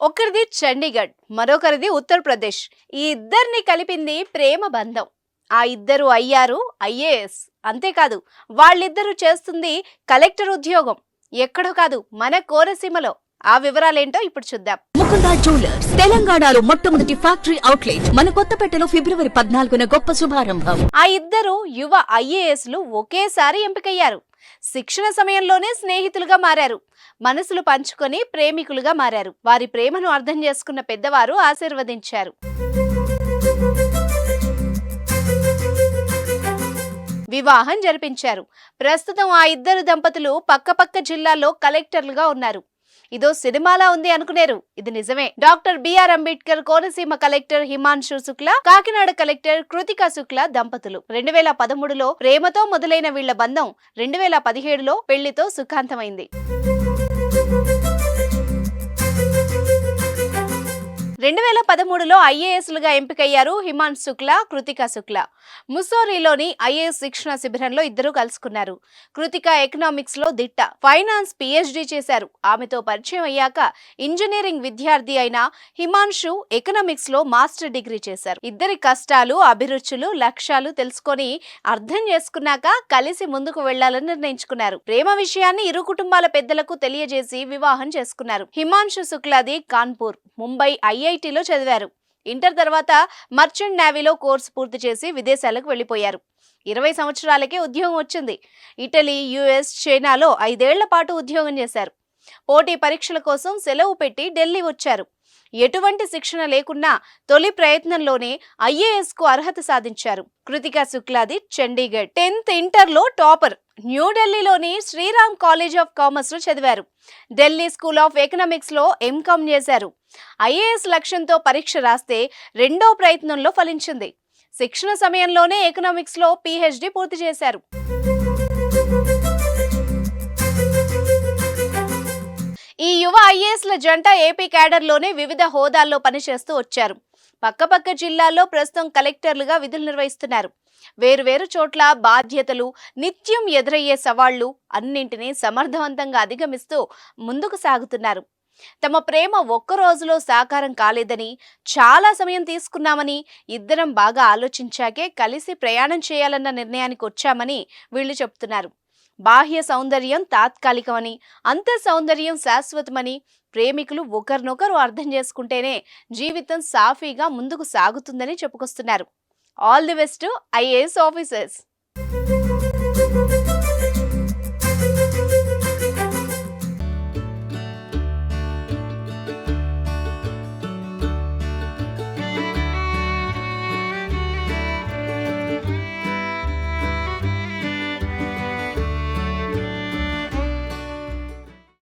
ఒకరిది చండీగఢ్, మరొకరిది ఉత్తరప్రదేశ్. ఈ ఇద్దరిని కలిపింది ప్రేమ బంధం. ఆ ఇద్దరు అయ్యారు ఐఏఎస్. అంతేకాదు, వాళ్ళిద్దరూ చేస్తుంది కలెక్టర్ ఉద్యోగం. ఎక్కడో కాదు, మన కోనసీమలో. ఆ వివరాలేంటో ఇప్పుడు చూద్దాం. ముకుందా జ్యువెలర్స్ తెలంగాణలో మొట్టమొదటి ఫ్యాక్టరీ అవుట్లెట్ మన కొత్తపేటలో ఫిబ్రవరి 14న గొప్ప శుభారంభం. ఆ ఇద్దరు యువ ఐఏఎస్లు ఒకేసారి ఎంపికయ్యారు. శిక్షణ సమయంలోనే స్నేహితులుగా మారారు. మనసులు పంచుకొని ప్రేమికులుగా మారారు. వారి ప్రేమను అర్థం చేసుకున్న పెద్దవారు ఆశీర్వదించారు. వివాహం జరిపించారు. ప్రస్తుతం ఆ ఇద్దరు దంపతులు పక్కపక్క జిల్లాల్లో కలెక్టర్లుగా ఉన్నారు. ఇదో సినిమాలా ఉంది అనుకునేరు, ఇది నిజమే. Doctor B R Ambedkar Konaseema collector Himanshu Shukla, Kakinada collector Kritika Shukla దంపతులు 2013లో ప్రేమతో మొదలైన వీళ్ల బంధం 2017లో పెళ్లితో సుఖాంతమైంది. 2013లో ఐఏఎస్లుగా ఎంపికయ్యారు హిమాన్షు శుక్లా, కృతికా శుక్లా. ముస్సోరీలోని ఐఏఎస్ శిక్షణ శిబిరంలో ఇద్దరు కలుసుకున్నారు. కృతికా ఎకనామిక్స్ లో దిట్ట, ఫైనాన్స్ పిహెచ్డి చేశారు. ఆమెతో పరిచయం అయ్యాక ఇంజనీరింగ్ విద్యార్థి అయిన హిమాన్షు ఎకనామిక్స్ లో మాస్టర్ డిగ్రీ చేశారు. ఇద్దరి కష్టాలు, అభిరుచులు, లక్ష్యాలు తెలుసుకొని అర్థం చేసుకున్నాక కలిసి ముందుకు వెళ్లాలని నిర్ణయించుకున్నారు. ప్రేమ విషయాన్ని ఇరు కుటుంబాల పెద్దలకు తెలియజేసి వివాహం చేసుకున్నారు. హిమాన్షు శుక్లాది కాన్పూర్, ముంబై ఐఐటిలో చదివారు. ఇంటర్ తర్వాత మర్చెంట్ నేవీలో కోర్సు పూర్తి చేసి విదేశాలకు వెళ్లిపోయారు. 20 సంవత్సరాలకే ఉద్యోగం వచ్చింది. ఇటలీ, యుఎస్, చైనాలో 5 ఏళ్ల పాటు ఉద్యోగం చేశారు. పోటీ పరీక్షల కోసం సెలవు పెట్టి ఢిల్లీ వచ్చారు. ఎటువంటి శిక్షణ లేకున్నా తొలి ప్రయత్నంలోనే ఐఏఎస్ కు అర్హత సాధించారు. కృతికా శుక్లాది చండీగఢ్, 10th ఇంటర్లో టాపర్. న్యూఢిల్లీలోని శ్రీరామ్ కాలేజ్ ఆఫ్ కామర్స్ లో చదివారు. ఢిల్లీ స్కూల్ ఆఫ్ ఎకనామిక్స్ లో ఎంకామ్ చేశారు. ఐఏఎస్ లక్ష్యంతో పరీక్ష రాస్తే రెండో ప్రయత్నంలో ఫలించింది. శిక్షణ సమయంలోనే ఎకనామిక్స్ లో పిహెచ్డి పూర్తి చేశారు. ఈ యువ ఐఏఎస్ల జంట ఏపీ క్యాడర్లోనే వివిధ హోదాల్లో పనిచేస్తూ వచ్చారు. పక్కపక్క జిల్లాల్లో ప్రస్తుతం కలెక్టర్లుగా విధులు నిర్వహిస్తున్నారు. వేరువేరు చోట్ల బాధ్యతలు, నిత్యం ఎదురయ్యే సవాళ్లు అన్నింటినీ సమర్థవంతంగా అధిగమిస్తూ ముందుకు సాగుతున్నారు. తమ ప్రేమ ఒక్క రోజులో సాకారం కాలేదని, చాలా సమయం తీసుకున్నామని, ఇద్దరం బాగా ఆలోచించాకే కలిసి ప్రయాణం చేయాలన్న నిర్ణయానికి వచ్చామని వీళ్లు చెప్తున్నారు. బాహ్య సౌందర్యం తాత్కాలికమని, అంతర్ సౌందర్యం శాశ్వతమని, ప్రేమికులు ఒకరినొకరు అర్థం చేసుకుంటేనే జీవితం సాఫీగా ముందుకు సాగుతుందని చెప్పుకొస్తున్నారు. All the best IAS officers.